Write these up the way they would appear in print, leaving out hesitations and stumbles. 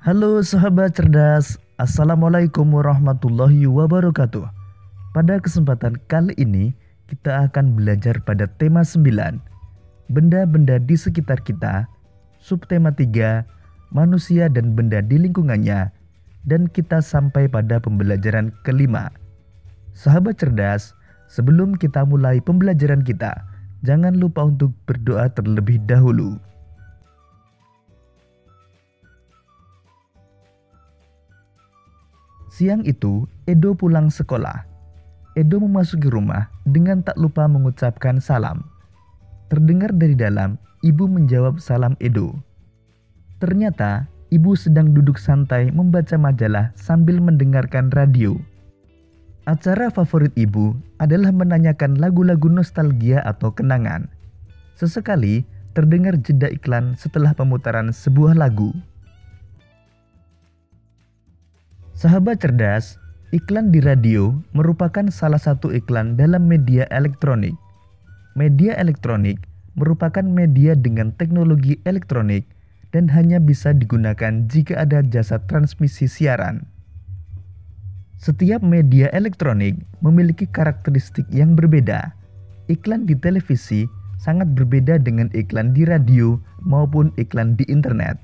Halo sahabat cerdas, Assalamualaikum warahmatullahi wabarakatuh. Pada kesempatan kali ini, kita akan belajar pada tema 9, benda-benda di sekitar kita, subtema 3, manusia dan benda di lingkungannya, dan kita sampai pada pembelajaran kelima. Sahabat cerdas, sebelum kita mulai pembelajaran kita, jangan lupa untuk berdoa terlebih dahulu. Siang itu, Edo pulang sekolah. Edo memasuki rumah dengan tak lupa mengucapkan salam. Terdengar dari dalam, ibu menjawab salam Edo. Ternyata, ibu sedang duduk santai membaca majalah sambil mendengarkan radio. Acara favorit ibu adalah menanyakan lagu-lagu nostalgia atau kenangan. Sesekali, terdengar jeda iklan setelah pemutaran sebuah lagu. Sahabat cerdas, iklan di radio merupakan salah satu iklan dalam media elektronik. Media elektronik merupakan media dengan teknologi elektronik dan hanya bisa digunakan jika ada jasa transmisi siaran. Setiap media elektronik memiliki karakteristik yang berbeda. Iklan di televisi sangat berbeda dengan iklan di radio maupun iklan di internet.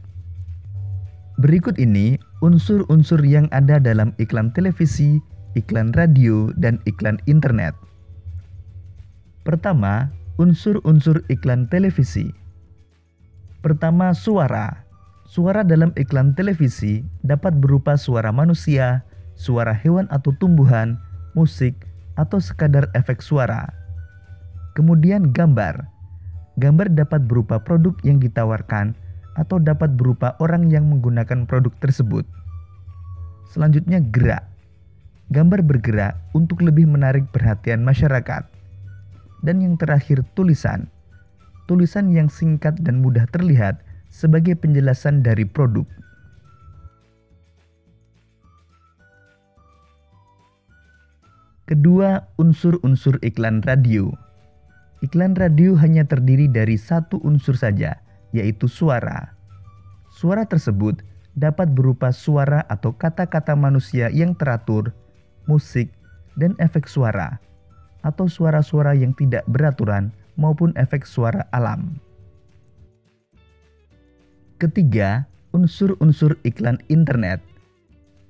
Berikut ini unsur-unsur yang ada dalam iklan televisi, iklan radio, dan iklan internet. Pertama, unsur-unsur iklan televisi. Pertama, suara. Suara dalam iklan televisi dapat berupa suara manusia, suara hewan atau tumbuhan, musik, atau sekadar efek suara. Kemudian gambar. Gambar dapat berupa produk yang ditawarkan atau dapat berupa orang yang menggunakan produk tersebut. Selanjutnya gerak. Gambar bergerak untuk lebih menarik perhatian masyarakat. Dan yang terakhir tulisan. Tulisan yang singkat dan mudah terlihat sebagai penjelasan dari produk. Kedua, unsur-unsur iklan radio. Iklan radio hanya terdiri dari satu unsur saja, yaitu suara. Suara tersebut dapat berupa suara atau kata-kata manusia yang teratur, musik, dan efek suara, atau suara-suara yang tidak beraturan maupun efek suara alam. Ketiga, unsur-unsur iklan internet.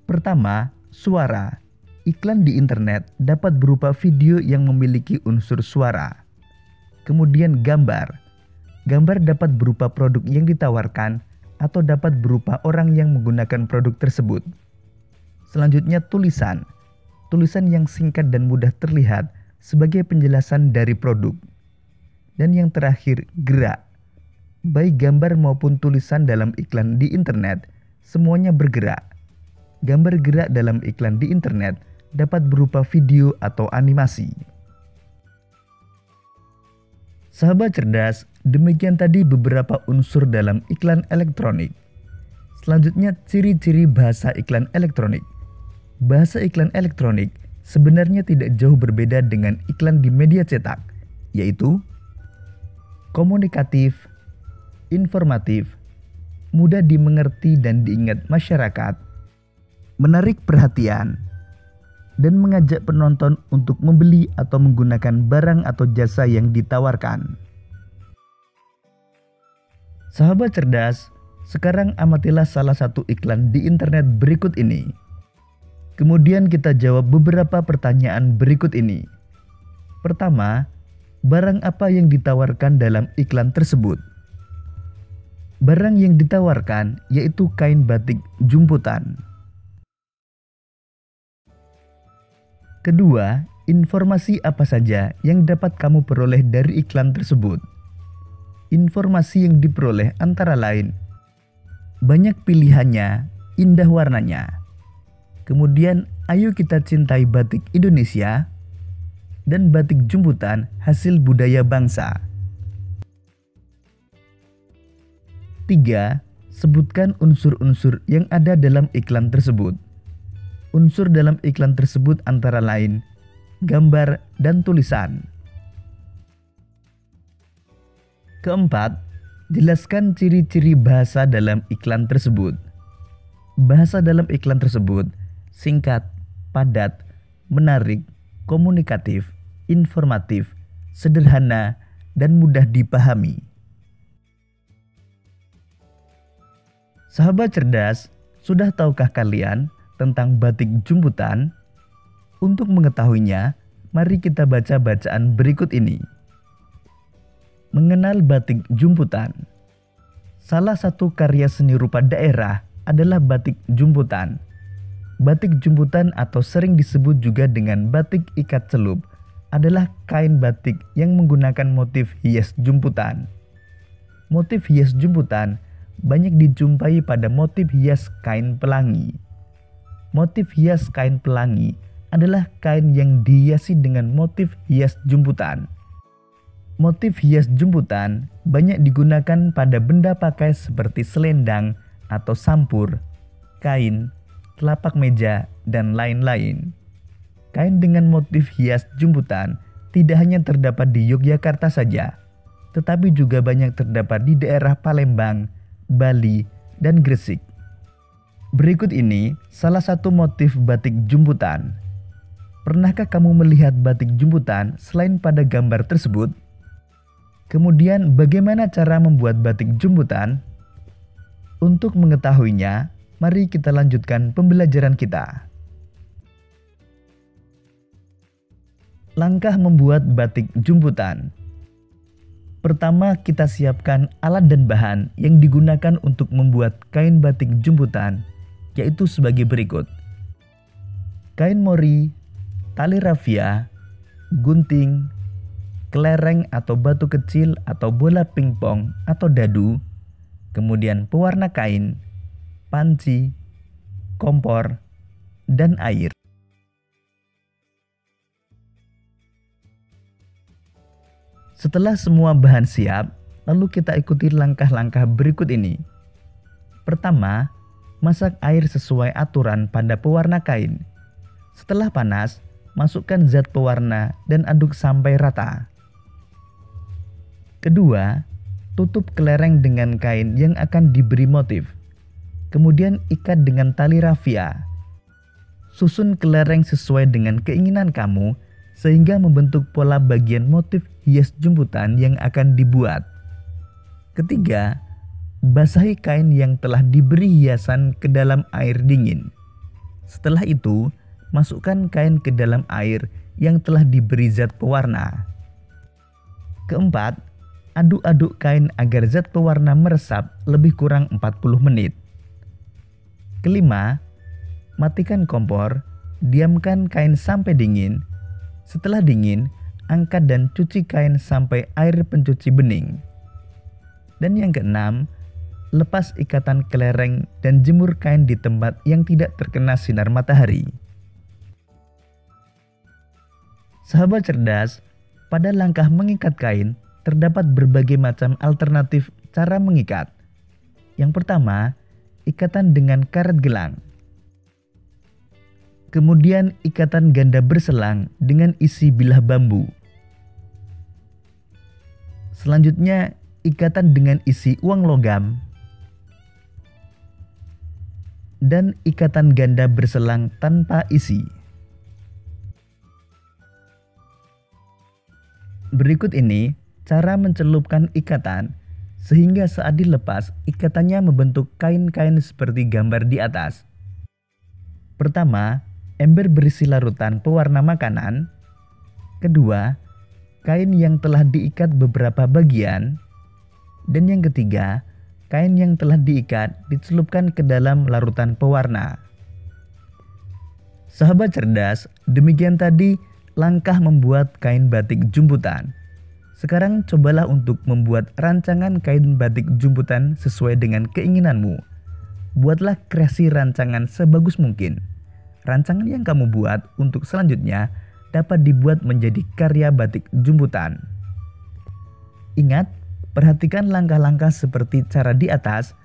Pertama, suara. Iklan di internet dapat berupa video yang memiliki unsur suara. Kemudian gambar. Gambar dapat berupa produk yang ditawarkan atau dapat berupa orang yang menggunakan produk tersebut. Selanjutnya tulisan. Tulisan yang singkat dan mudah terlihat sebagai penjelasan dari produk. Dan yang terakhir gerak. Baik gambar maupun tulisan dalam iklan di internet, semuanya bergerak. Gambar gerak dalam iklan di internet dapat berupa video atau animasi. Sahabat cerdas, demikian tadi beberapa unsur dalam iklan elektronik. Selanjutnya ciri-ciri bahasa iklan elektronik. Bahasa iklan elektronik sebenarnya tidak jauh berbeda dengan iklan di media cetak, yaitu komunikatif, informatif, mudah dimengerti dan diingat masyarakat, menarik perhatian, dan mengajak penonton untuk membeli atau menggunakan barang atau jasa yang ditawarkan. Sahabat cerdas, sekarang amatilah salah satu iklan di internet berikut ini. Kemudian kita jawab beberapa pertanyaan berikut ini. Pertama, barang apa yang ditawarkan dalam iklan tersebut? Barang yang ditawarkan yaitu kain batik jumputan. Kedua, informasi apa saja yang dapat kamu peroleh dari iklan tersebut? Informasi yang diperoleh antara lain, banyak pilihannya, indah warnanya. Kemudian, ayo kita cintai batik Indonesia dan batik jumputan hasil budaya bangsa. 3. Sebutkan unsur-unsur yang ada dalam iklan tersebut. Unsur dalam iklan tersebut antara lain gambar dan tulisan. Keempat, jelaskan ciri-ciri bahasa dalam iklan tersebut. Bahasa dalam iklan tersebut singkat, padat, menarik, komunikatif, informatif, sederhana, dan mudah dipahami. Sahabat cerdas, sudah tahukah kalian tentang batik jumputan? Untuk mengetahuinya, mari kita baca bacaan berikut ini. Mengenal batik jumputan. Salah satu karya seni rupa daerah adalah batik jumputan. Batik jumputan atau sering disebut juga dengan batik ikat celup adalah kain batik yang menggunakan motif hias jumputan. Motif hias jumputan banyak dijumpai pada motif hias kain pelangi. Motif hias kain pelangi adalah kain yang dihiasi dengan motif hias jumputan. Motif hias jumputan banyak digunakan pada benda pakai seperti selendang atau sampur, kain, telapak meja, dan lain-lain. Kain dengan motif hias jumputan tidak hanya terdapat di Yogyakarta saja, tetapi juga banyak terdapat di daerah Palembang, Bali, dan Gresik. Berikut ini salah satu motif batik jumputan. Pernahkah kamu melihat batik jumputan selain pada gambar tersebut? Kemudian bagaimana cara membuat batik jumputan? Untuk mengetahuinya, mari kita lanjutkan pembelajaran kita. Langkah membuat batik jumputan. Pertama, kita siapkan alat dan bahan yang digunakan untuk membuat kain batik jumputan, yaitu sebagai berikut. Kain mori, tali rafia, gunting, kelereng atau batu kecil atau bola pingpong atau dadu, kemudian pewarna kain, panci, kompor, dan air. Setelah semua bahan siap, lalu kita ikuti langkah-langkah berikut ini. Pertama, masak air sesuai aturan pada pewarna kain. Setelah panas, masukkan zat pewarna dan aduk sampai rata. Kedua, tutup kelereng dengan kain yang akan diberi motif. Kemudian ikat dengan tali rafia. Susun kelereng sesuai dengan keinginan kamu sehingga membentuk pola bagian motif hias jumputan yang akan dibuat. Ketiga, basahi kain yang telah diberi hiasan ke dalam air dingin. Setelah itu, masukkan kain ke dalam air yang telah diberi zat pewarna. Keempat, aduk-aduk kain agar zat pewarna meresap lebih kurang 40 menit. Kelima, matikan kompor, diamkan kain sampai dingin. Setelah dingin, angkat dan cuci kain sampai air pencuci bening. Dan yang keenam, lepas ikatan kelereng dan jemur kain di tempat yang tidak terkena sinar matahari. Sahabat cerdas, pada langkah mengikat kain, terdapat berbagai macam alternatif cara mengikat. Yang pertama, ikatan dengan karet gelang. Kemudian ikatan ganda berselang dengan isi bilah bambu. Selanjutnya, ikatan dengan isi uang logam. Dan ikatan ganda berselang tanpa isi. Berikut ini cara mencelupkan ikatan sehingga saat dilepas ikatannya membentuk kain-kain seperti gambar di atas. Pertama, ember berisi larutan pewarna makanan. Kedua, kain yang telah diikat beberapa bagian. Dan yang ketiga, kain yang telah diikat dicelupkan ke dalam larutan pewarna. Sahabat cerdas, demikian tadi langkah membuat kain batik jumputan. Sekarang cobalah untuk membuat rancangan kain batik jumputan sesuai dengan keinginanmu. Buatlah kreasi rancangan sebagus mungkin. Rancangan yang kamu buat untuk selanjutnya dapat dibuat menjadi karya batik jumputan. Ingat, perhatikan langkah-langkah seperti cara di atas,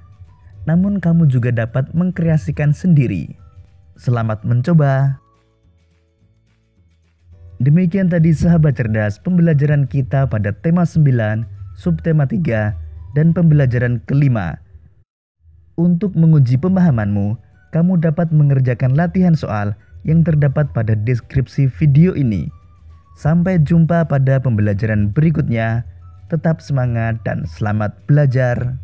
namun kamu juga dapat mengkreasikan sendiri. Selamat mencoba! Demikian tadi sahabat cerdas pembelajaran kita pada tema 9, subtema 3, dan pembelajaran kelima. Untuk menguji pemahamanmu, kamu dapat mengerjakan latihan soal yang terdapat pada deskripsi video ini. Sampai jumpa pada pembelajaran berikutnya. Tetap semangat dan selamat belajar.